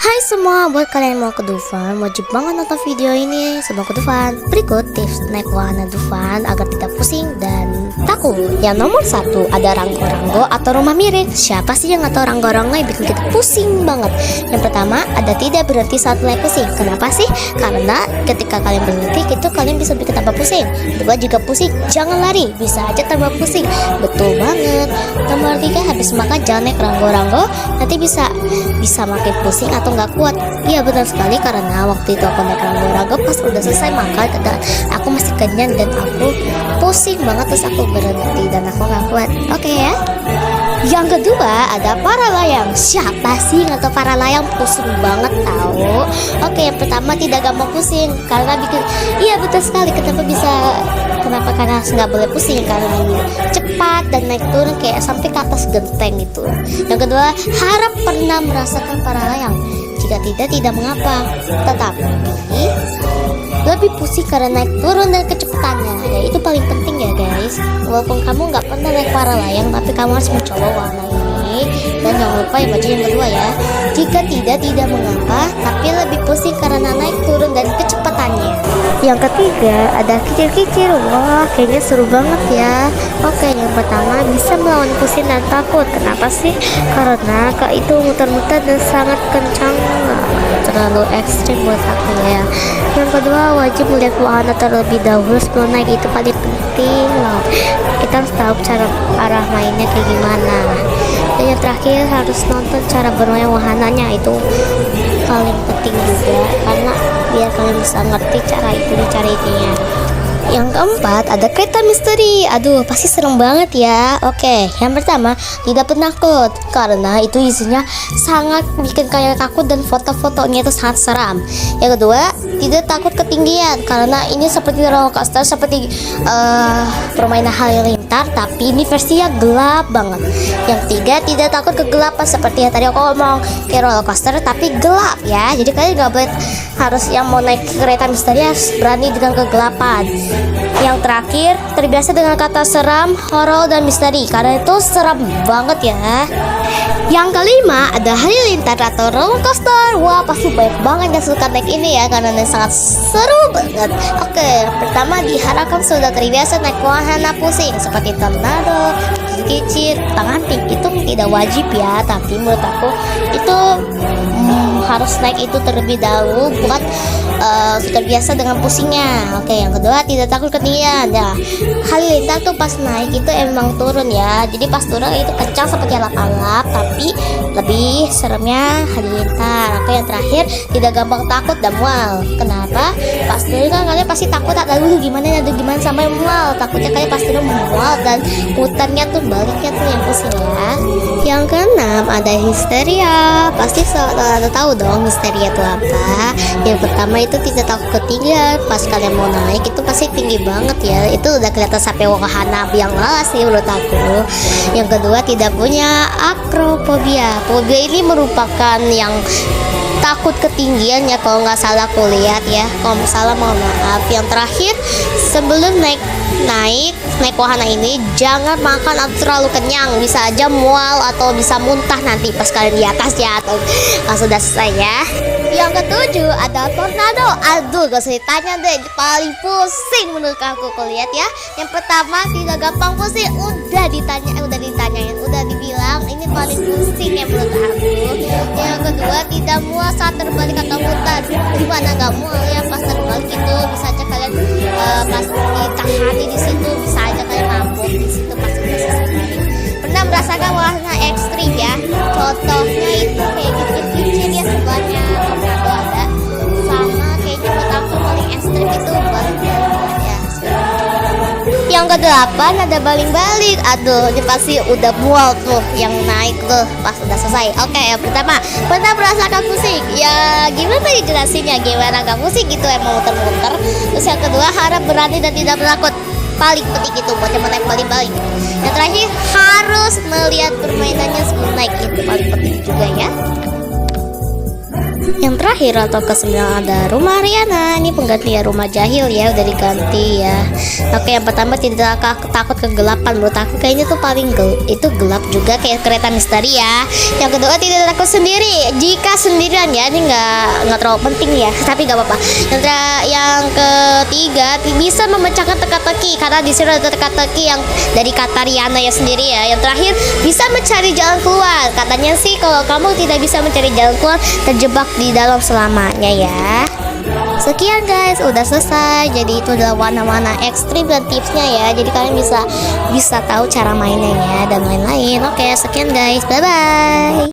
Hai semua, buat kalian yang mau ke Dufan, wajib banget nonton video ini sebelum ke Dufan. Berikut tips naik wahana Dufan agar tidak pusing dan takut. Yang nomor 1, ada ranggo-ranggo atau rumah miring. Siapa sih yang nggak tahu ranggo-ranggo yang bikin kita pusing banget? Yang pertama, ada tidak berhenti saat mulai pusing. Kenapa sih? Karena ketika kalian berhenti, itu kalian bisa bikin tambah pusing. Kedua, jika pusing, jangan lari, bisa aja tambah pusing. Betul banget. Nomor 3, habis makan jangan naik ranggo-ranggo, nanti bisa makin pusing atau nggak kuat. Iya benar sekali, karena waktu itu aku naik ranggo-ranggo pas udah selesai makan, aku masih kenyang dan aku pusing banget, terus aku berhenti dan aku nggak kuat. Oke ya. Yang kedua, ada para layang. Siapa sih nggak tahu para layang, pusing banget tahu. Oke, yang pertama tidak gampang pusing karena bikin, iya betul sekali. Kenapa? Karena nggak boleh pusing karena ini cepat dan naik turun kayak sampai ke atas genteng itu. Yang kedua, harap pernah merasakan para layang. Jika tidak mengapa. Tetapi lebih pusing karena naik turun dan kecepatannya. Ya itu paling penting ya guys. Walaupun kamu nggak pernah naik para layang, tapi kamu harus mencoba wahana ini. Dan jangan lupa yang baca yang kedua ya. Jika tidak mengapa, tapi lebih pusing karena naik turun dan kecepatannya. Yang ketiga, ada kicir-kicir. Wah, kayaknya seru banget ya. Oke, yang pertama bisa melawan pusing dan takut. Kenapa sih? Karena kak itu muter-muter dan sangat kencang, terlalu ekstrim buat aku ya. Yang kedua, wajib melihat wahana terlebih dahulu sebelum naik, itu paling penting loh. Kita harus tahu cara arah mainnya kayak gimana. Dan yang terakhir, harus nonton cara bermain wahananya, itu paling penting juga karena biar kalian bisa ngerti cara itunya. Yang keempat, ada kereta misteri. Aduh, pasti serem banget ya. Oke, yang pertama, tidak penakut karena itu isinya sangat bikin kalian takut dan foto-fotonya itu sangat seram. Yang kedua, tidak takut ketinggian karena ini seperti roller coaster, seperti permainan halilintar, tapi ini versinya gelap banget. Yang tiga, tidak takut kegelapan seperti yang tadi aku ngomong, kayak roller coaster tapi gelap ya. Jadi kalian nggak boleh, harus yang mau naik kereta misteri harus berani dengan kegelapan. Yang terakhir, terbiasa dengan kata seram, horor, dan misteri karena itu seram banget ya. Yang kelima, ada halilintar atau roller coaster. Wah, pasti banyak banget yang suka naik ini ya karena ini sangat seru banget. Oke, pertama diharapkan sudah terbiasa naik wahana pusing seperti tornado, kicir, tanganting. Itu tidak wajib ya, tapi menurut aku itu harus naik itu terlebih dahulu buat terbiasa dengan pusingnya. Oke, yang kedua, tidak takut ketinggian ya. Halilintar tuh pas naik itu emang turun ya, jadi pas turun itu kencang seperti lap-lap, tapi lebih seremnya halilintar. Oke, yang terakhir, tidak gampang takut dan mual. Kenapa? Pas turun kan kalian pasti takut, aduh gimana sampai mual. Takutnya kalian pasti mual dan putarnya tuh, baliknya tuh yang pusing ya. Yang keenam, ada histeria. Pasti ada tahu dong histeria itu apa. Yang pertama itu tidak takut ketinggian. Pas kalian mau naik itu pasti tinggi banget ya, itu udah kelihatan sampai wahana yang lawas nih menurut aku. Yang kedua, tidak punya akrofobia. Fobia ini merupakan yang takut ketinggian ya, kalau nggak salah aku lihat ya. Kalau salah mohon maaf. Yang terakhir, sebelum naik wahana ini jangan makan atau terlalu kenyang, bisa aja mual atau bisa muntah nanti pas kalian di atas ya, atau pas sudah selesai ya. Yang ketujuh, ada tornado. Aduh, gak usah ditanya deh, paling pusing menurut aku lihat ya. Yang pertama, tidak gampang pusing, udah ditanyain, udah dibilang ini paling pusing ya menurut aku. Yang kedua, tidak mual saat terbalik atau mutar. Gimana nggak mual ya pas terbalik itu, bisa aja kalian pas ditahani di situ, bisa aja kalian mabuk di situ pas udah selesai. Pernah merasakan wahana ekstrim ya? Contohnya itu kayak kicir-kicir ya, sebelahnya tornado ada, sama kayaknya menurut aku paling ekstrim itu balik-balik ya. Yang kedelapan, ada baling-baling. Aduh, ini pasti udah mual tuh yang naik tuh pas udah selesai. Oke, yang pertama, pernah merasakan pusing? Ya gimana ya jelasinnya, gimana gak pusing gitu, emang muter-muter. Terus yang kedua, harap berani dan tidak menakut. Paling penting itu buat yang mau naik baling-baling. Yang terakhir, harus melihat permainannya sebelum naik, itu paling penting juga ya. Yang terakhir atau ke-9 ada rumah Riana. Ini penggantian rumah jahil ya, udah diganti ya. Oke, yang pertama tidak takut kegelapan. Menurut aku kayaknya tuh paling itu gelap juga kayak kereta misteri ya. Yang kedua tidak takut sendiri. Jika sendirian ya, ini nggak terlalu penting ya, tapi nggak apa-apa. Yang ketiga bisa memecahkan teka-teki karena di sini ada teka-teki yang dari kata Riana ya sendiri ya. Yang terakhir bisa mencari jalan keluar. Katanya sih kalau kamu tidak bisa mencari jalan keluar, terjebak di dalam selamanya ya. Sekian guys, udah selesai. Jadi itu adalah warna-warna ekstrim dan tipsnya ya. Jadi kalian bisa tahu cara mainnya ya dan lain-lain. Oke, sekian guys. Bye bye.